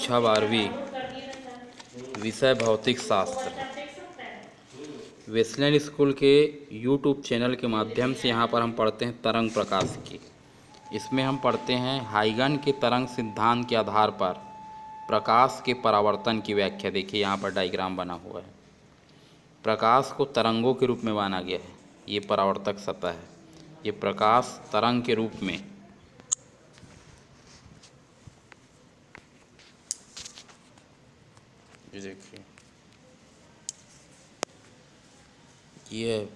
कक्षा 12वीं, विषय भौतिक शास्त्र, वेस्लेन स्कूल के यूट्यूब चैनल के माध्यम से यहाँ पर हम पढ़ते हैं तरंग प्रकाश की। इसमें हम पढ़ते हैं हाइगन के तरंग सिद्धांत के आधार पर प्रकाश के परावर्तन की व्याख्या। देखिए यहाँ पर डायग्राम बना हुआ है। प्रकाश को तरंगों के रूप में माना गया है। ये परावर्तक सतह है। ये प्रकाश तरंग के रूप में देखिए ये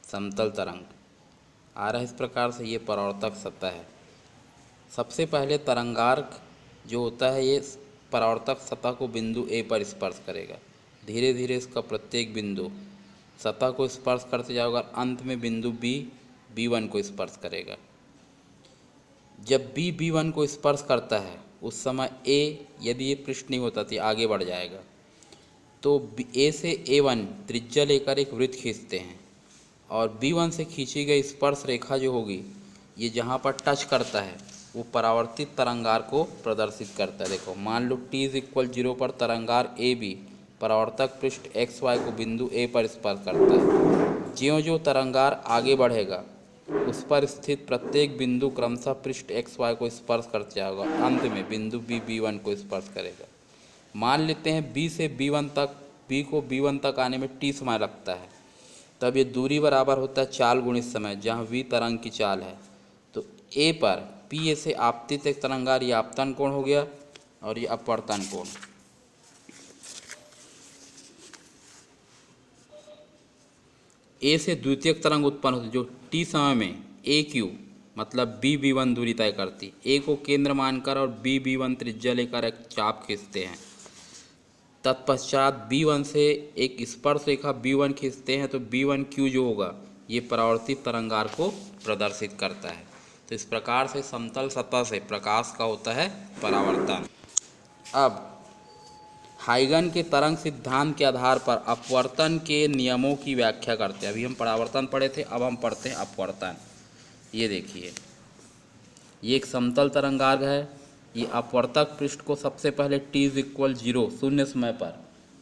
समतल तरंग आ रहा है इस प्रकार से। ये परावर्तक सतह है। सबसे पहले तरंगार्क जो होता है ये परावर्तक सतह को बिंदु ए पर स्पर्श करेगा। धीरे धीरे इसका प्रत्येक बिंदु सतह को स्पर्श करते जाएगा और अंत में बिंदु B1 को स्पर्श करेगा। जब B1 को स्पर्श करता है उस समय A, यदि ये पृष्ठ नहीं होता तो आगे बढ़ जाएगा। तो A से A1 त्रिज्या लेकर एक वृत्त खींचते हैं और B1 से खींची गई स्पर्श रेखा जो होगी ये जहाँ पर टच करता है वो परावर्तित तरंगार को प्रदर्शित करता है। देखो मान लो t=0 पर तरंगार AB परावर्तक पृष्ठ XY को बिंदु A पर स्पर्श करता है। ज्यों-ज्यों तरंगार आगे बढ़ेगा उस पर स्थित प्रत्येक बिंदु क्रमशः पृष्ठ XY को स्पर्श करते जाएगा। अंत में बिंदु B1 को स्पर्श करेगा। मान लेते हैं B को B1 तक आने में t समय लगता है। तब ये दूरी बराबर होता है चाल गुणित समय, जहाँ v तरंग की चाल है। तो A पर P से आपतित एक तरंगार, ये आपतन कोण हो गया और ये अपवर्तन कोण। A से द्वितीयक तरंग उत्पन्न होती जो t समय में AQ मतलब B1 दूरी तय करती। A को केंद्र मानकर और B1 त्रिज्या लेकर एक चाप खींचते हैं। तत्पश्चात B1 से एक स्पर्श रेखा B1 खींचते हैं तो B1Q जो होगा ये परावर्तित तरंगार को प्रदर्शित करता है। तो इस प्रकार से समतल सतह से प्रकाश का होता है परावर्तन। अब हाइगन के तरंग सिद्धांत के आधार पर अपवर्तन के नियमों की व्याख्या करते हैं। अभी हम परावर्तन पढ़े थे, अब हम पढ़ते हैं अपवर्तन। ये देखिए ये एक समतल तरंगार्घ है। ये अपवर्तक पृष्ठ को सबसे पहले t=0 शून्य समय पर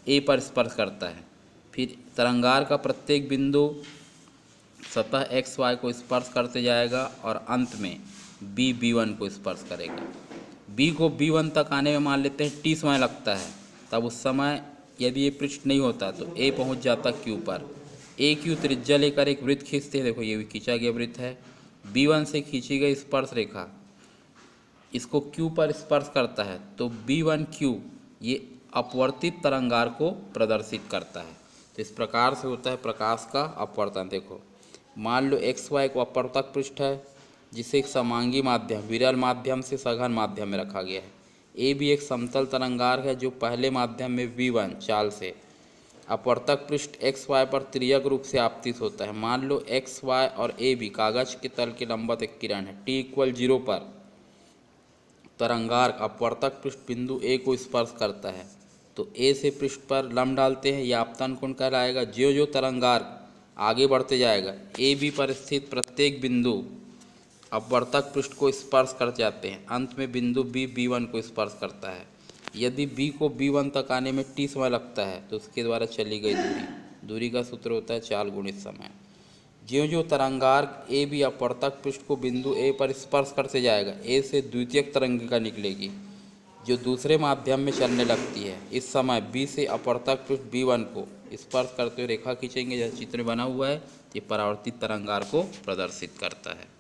A पर स्पर्श करता है। फिर तरंगार का प्रत्येक बिंदु सतह XY को स्पर्श करते जाएगा और अंत में B1 को स्पर्श करेगा। B को B1 तक आने में मान लेते हैं t समय लगता है। तब उस समय यदि ये पृष्ठ नहीं होता तो A पहुंच जाता Q पर। AQ त्रिज्या लेकर एक वृत्त खींचते हैं। देखो ये भी खींचा गया वृत्त है। B1 से खींची गई स्पर्श रेखा इसको Q पर स्पर्श करता है तो B1Q ये अपवर्तित तरंगार को प्रदर्शित करता है। तो इस प्रकार से होता है प्रकाश का अपवर्तन। देखो मान लो XY को अपवर्तक पृष्ठ है जिसे एक समांगी माध्यम विरल माध्यम से सघन माध्यम में रखा गया है। A भी एक समतल तरंगार है जो पहले माध्यम में V1 चाल से अपवर्तक पृष्ठ XY पर तिर्यक रूप से आपतित होता है। मान लो XY और AB कागज के तल के लंबवत एक किरण है। t=0 पर तरंगार्क अपवर्तक पृष्ठ बिंदु A को स्पर्श करता है तो A से पृष्ठ पर लंब डालते हैं। यह आपतन कोण कहलाएगा। ज्यों-ज्यों तरंगार्क आगे बढ़ते जाएगा AB पर स्थित प्रत्येक बिंदु अपवर्तक पृष्ठ को स्पर्श कर जाते हैं। अंत में बिंदु B1 को स्पर्श करता है। यदि B को B1 तक आने में t समय लगता है तो उसके द्वारा चली गई दूरी का सूत्र होता है चाल गुणित समय। ज्यों-ज्यों तरंगार्क AB अपवर्तक पृष्ठ को बिंदु A पर स्पर्श करते जाएगा A से द्वितीयक तरंगिका निकलेगी जो दूसरे माध्यम में चलने लगती है। इस समय B से अपवर्तक पृष्ठ B1 को स्पर्श करते हुए रेखा खींचेंगे जैसे चित्र में बना हुआ है। ये परावर्तित तरंगार को प्रदर्शित करता है।